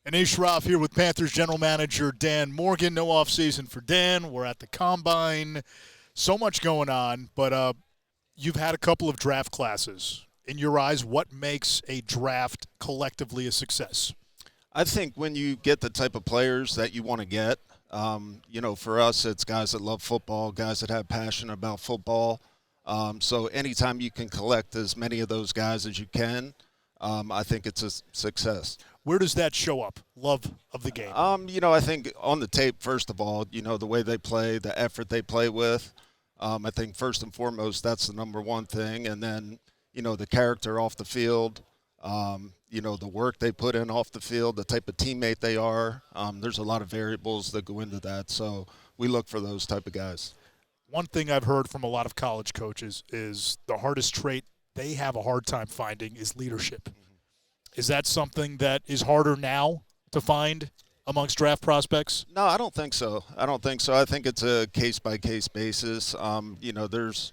Anish Shroff here with Panthers general manager Dan Morgan. No offseason for Dan. We're at the Combine. So much going on, but you've had a couple of draft classes. In your eyes, what makes a draft collectively a success? I think when you get the type of players that you want to get, for us, it's guys that love football, guys that have passion about football. So anytime you can collect as many of those guys as you can, I think it's a success. Where does that show up? Love of the game. I think on the tape, first of all, the way they play, the effort they play with. I think first and foremost, that's the number one thing. And then, the character off the field, the work they put in off the field, the type of teammate they are. There's a lot of variables that go into that. So we look for those type of guys. One thing I've heard from a lot of college coaches is the hardest trait they have a hard time finding is leadership. Is that something that is harder now to find amongst draft prospects? No, I don't think so. I think it's a case-by-case basis. There's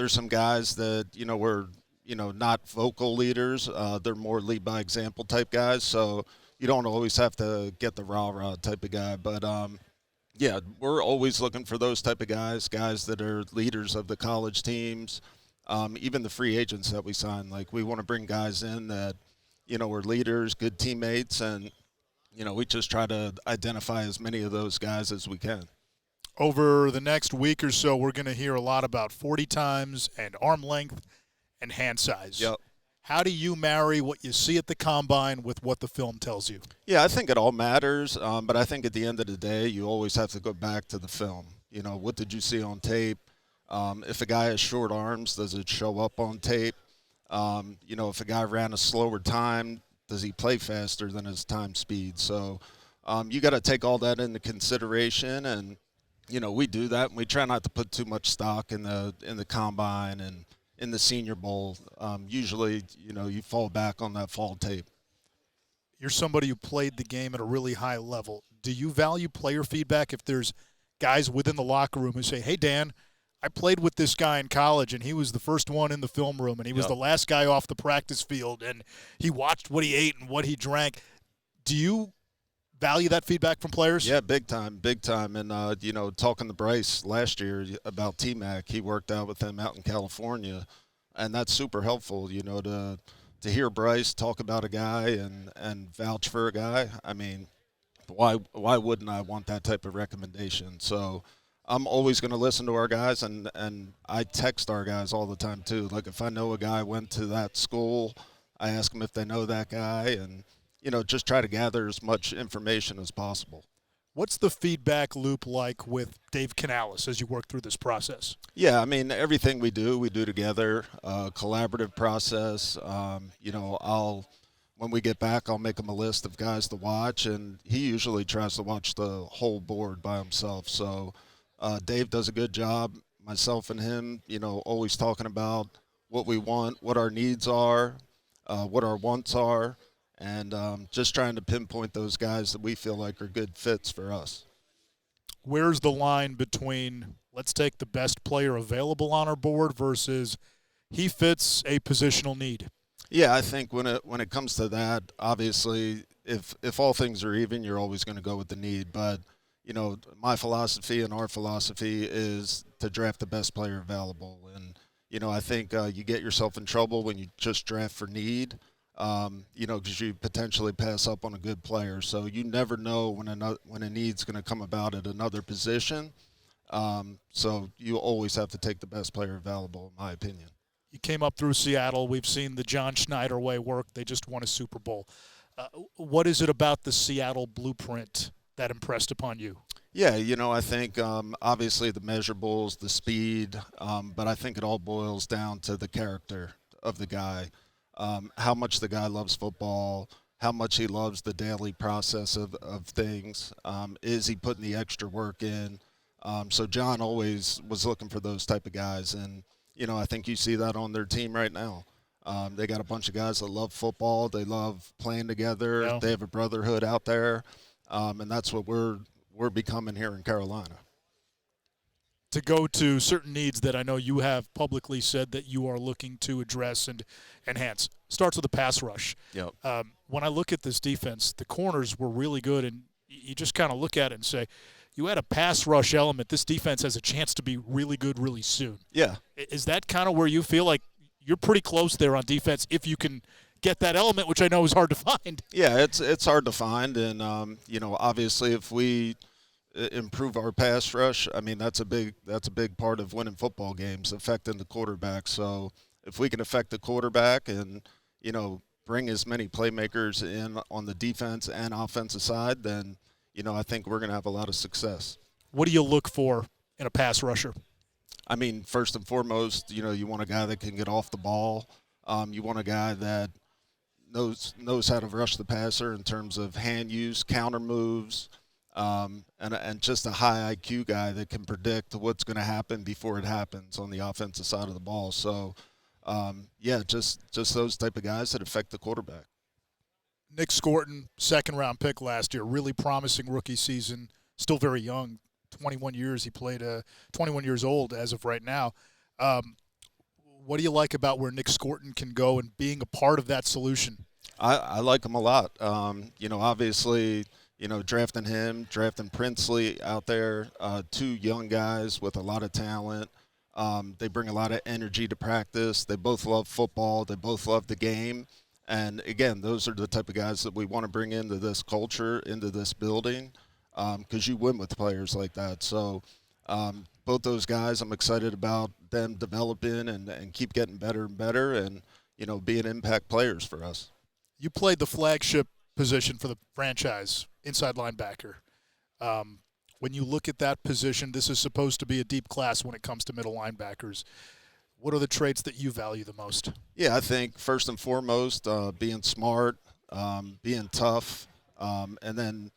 some guys that, were, not vocal leaders. They're more lead-by-example type guys. So you don't always have to get the rah-rah type of guy. But, we're always looking for those type of guys that are leaders of the college teams, even the free agents that we sign. Like, we want to bring guys in that, we're leaders, good teammates, and, we just try to identify as many of those guys as we can. Over the next week or so, we're going to hear a lot about 40 times and arm length and hand size. Yep. How do you marry what you see at the Combine with what the film tells you? Yeah, I think it all matters, but I think at the end of the day, you always have to go back to the film. What did you see on tape? If a guy has short arms, does it show up on tape? If a guy ran a slower time, does he play faster than his time speed? So you got to take all that into consideration, and we do that, and we try not to put too much stock in the Combine and in the Senior Bowl. Usually, you fall back on that fall tape. You're somebody who played the game at a really high level. Do you value player feedback if there's guys within the locker room who say, hey, Dan, I played with this guy in college, and he was the first one in the film room, and he was the last guy off the practice field, and he watched what he ate and what he drank. Do you value that feedback from players? Yeah, big time. And, talking to Bryce last year about T-Mac, he worked out with him out in California, and that's super helpful, to hear Bryce talk about a guy and vouch for a guy. I mean, why wouldn't I want that type of recommendation? So I'm always going to listen to our guys, and I text our guys all the time too. Like, if I know a guy went to that school, I ask them if they know that guy, and just try to gather as much information as possible. What's the feedback loop like with Dave Canales as you work through this process? Yeah, I mean, everything we do together, collaborative process. When we get back, I'll make him a list of guys to watch, and he usually tries to watch the whole board by himself. So Dave does a good job. Myself and him, always talking about what we want, what our needs are, what our wants are, and just trying to pinpoint those guys that we feel like are good fits for us. Where's the line between let's take the best player available on our board versus he fits a positional need? Yeah, I think when it comes to that, obviously, if all things are even, you're always going to go with the need. But my philosophy and our philosophy is to draft the best player available. And, I think you get yourself in trouble when you just draft for need, because you potentially pass up on a good player. So you never know when a need's going to come about at another position. So you always have to take the best player available, in my opinion. You came up through Seattle. We've seen the John Schneider way work. They just won a Super Bowl. What is it about the Seattle blueprint that impressed upon you? Yeah, I think obviously the measurables, the speed, but I think it all boils down to the character of the guy, how much the guy loves football, how much he loves the daily process of things. Is he putting the extra work in? So John always was looking for those type of guys, and I think you see that on their team right now. They got a bunch of guys that love football. They love playing together. Yeah. They have a brotherhood out there, and that's what we're becoming here in Carolina. To go to certain needs that I know you have publicly said that you are looking to address and enhance. Starts with the pass rush. Yep. When I look at this defense, the corners were really good, and you just kind of look at it and say, you add a pass rush element, this defense has a chance to be really good really soon. Yeah. Is that kind of where you feel like you're pretty close there on defense if you can get that element, which I know is hard to find? Yeah, it's hard to find, and obviously if we improve our pass rush, I mean that's a big part of winning football games, affecting the quarterback. So if we can affect the quarterback and bring as many playmakers in on the defense and offensive side, then I think we're going to have a lot of success. What do you look for in a pass rusher? I mean, first and foremost, you want a guy that can get off the ball. You want a guy that knows how to rush the passer in terms of hand use, counter moves, and just a high IQ guy that can predict what's going to happen before it happens on the offensive side of the ball. So, just those type of guys that affect the quarterback. Nick Scorton, second-round pick last year, really promising rookie season, still very young, 21 years. He played 21 years old as of right now. What do you like about where Nick Scorton can go and being a part of that solution? I like him a lot. Obviously, drafting him, drafting Princely out there, two young guys with a lot of talent. They bring a lot of energy to practice. They both love football. They both love the game. And, again, those are the type of guys that we want to bring into this culture, into this building, because you win with players like that. So both those guys, I'm excited about them developing and keep getting better and better and, being impact players for us. You played the flagship position for the franchise, inside linebacker. When you look at that position, this is supposed to be a deep class when it comes to middle linebackers. What are the traits that you value the most? Yeah, I think first and foremost, being smart, being tough, and then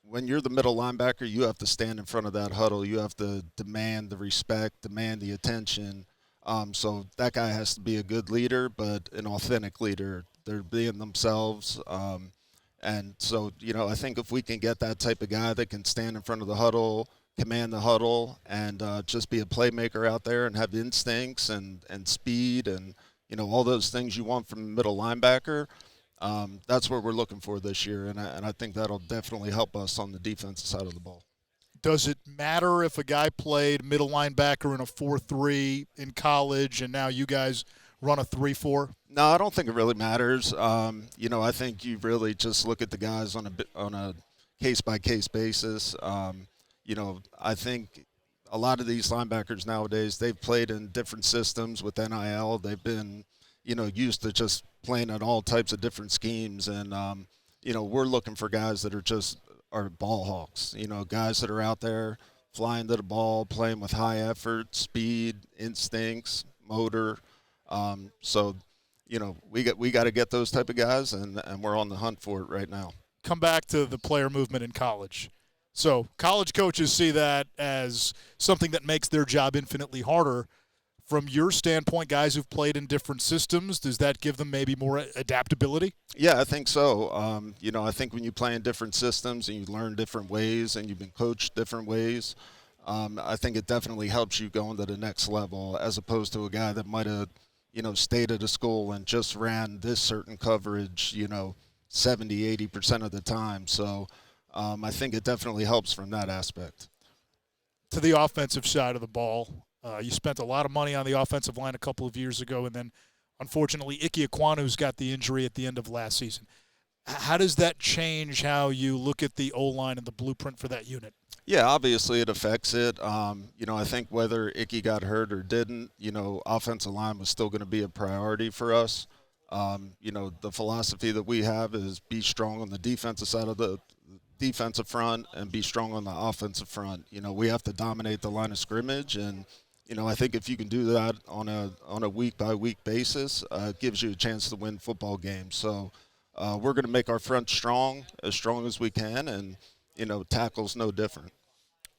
when you're the middle linebacker, you have to stand in front of that huddle. You have to demand the respect, demand the attention. So that guy has to be a good leader, but an authentic leader. They're being themselves. And so, I think if we can get that type of guy that can stand in front of the huddle, command the huddle, and just be a playmaker out there and have instincts and speed and, all those things you want from a middle linebacker, that's what we're looking for this year. And I think that'll definitely help us on the defensive side of the ball. Does it matter if a guy played middle linebacker in a 4-3 in college and now you guys run a 3-4? No, I don't think it really matters. I think you really just look at the guys on a case-by-case basis. I think a lot of these linebackers nowadays, they've played in different systems with NIL. They've been, used to just playing in all types of different schemes. And, we're looking for guys that are ball hawks, guys that are out there flying to the ball, playing with high effort, speed, instincts, motor. So, we got to get those type of guys, and we're on the hunt for it right now. Come back to the player movement in college. So college coaches see that as something that makes their job infinitely harder. From your standpoint, guys who've played in different systems, does that give them maybe more adaptability? Yeah, I think so. I think when you play in different systems and you learn different ways and you've been coached different ways, I think it definitely helps you go into the next level as opposed to a guy that might have, stayed at a school and just ran this certain coverage, 70, 80% of the time. So I think it definitely helps from that aspect. To the offensive side of the ball, you spent a lot of money on the offensive line a couple of years ago, and then unfortunately Ike Ekwonu's got the injury at the end of last season. How does that change how you look at the O-line and the blueprint for that unit? Yeah, obviously it affects it. I think whether Ike got hurt or didn't, offensive line was still going to be a priority for us. The philosophy that we have is be strong on the defensive side of the defensive front and be strong on the offensive front. We have to dominate the line of scrimmage, and I think if you can do that on a week-by-week basis, it gives you a chance to win football games. So we're going to make our front strong as we can, and, tackle's no different.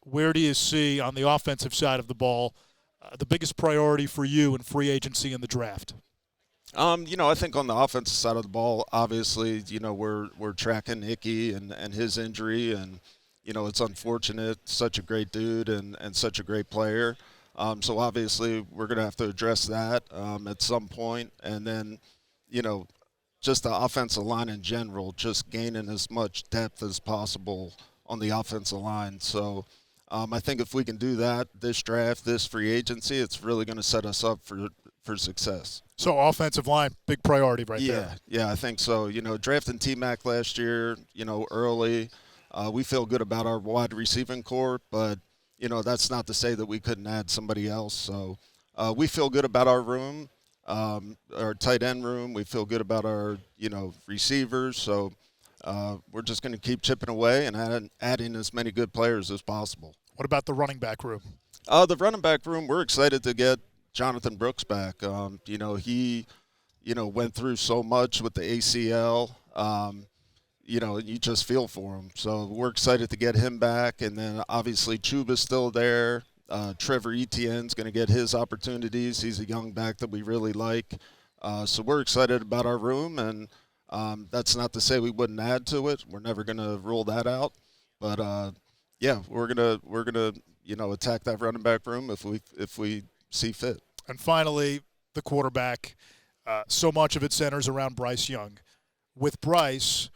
Where do you see on the offensive side of the ball the biggest priority for you in free agency and the draft? I think on the offensive side of the ball, obviously, we're tracking Icky and his injury, and it's unfortunate. Such a great dude and such a great player. So obviously we're going to have to address that at some point. And then, just the offensive line in general, just gaining as much depth as possible on the offensive line. So I think if we can do that, this draft, this free agency, it's really going to set us up for success. So offensive line, big priority right there. Yeah, I think so. Drafting T-Mac last year, early, we feel good about our wide receiving core, but, that's not to say that we couldn't add somebody else. So we feel good about our room, our tight end room. We feel good about our, receivers. So we're just going to keep chipping away and adding as many good players as possible. What about the running back room? The running back room, we're excited to get Jonathan Brooks back. He, went through so much with the ACL. You just feel for him. So we're excited to get him back. And then obviously Chuba's still there. Trevor Etienne's going to get his opportunities. He's a young back that we really like. So we're excited about our room, and that's not to say we wouldn't add to it. We're never going to rule that out. But we're gonna attack that running back room if we see fit. And finally, the quarterback. So much of it centers around Bryce Young. With Bryce,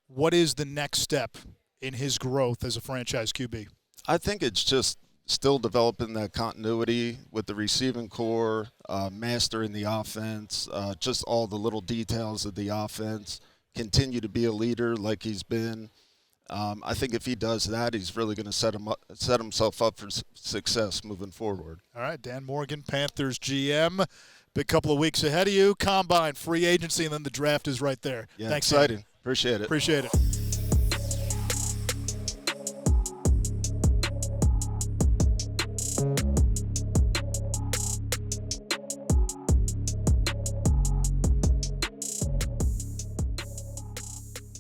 what is the next step in his growth as a franchise QB? I think it's just still developing that continuity with the receiving core, mastering the offense, just all the little details of the offense, continue to be a leader like he's been. I think if he does that, he's really going to set himself up for success moving forward. All right, Dan Morgan, Panthers GM. Big couple of weeks ahead of you. Combine, free agency, and then the draft is right there. Yeah, Thanks, exciting. Dan. Appreciate it. Appreciate it.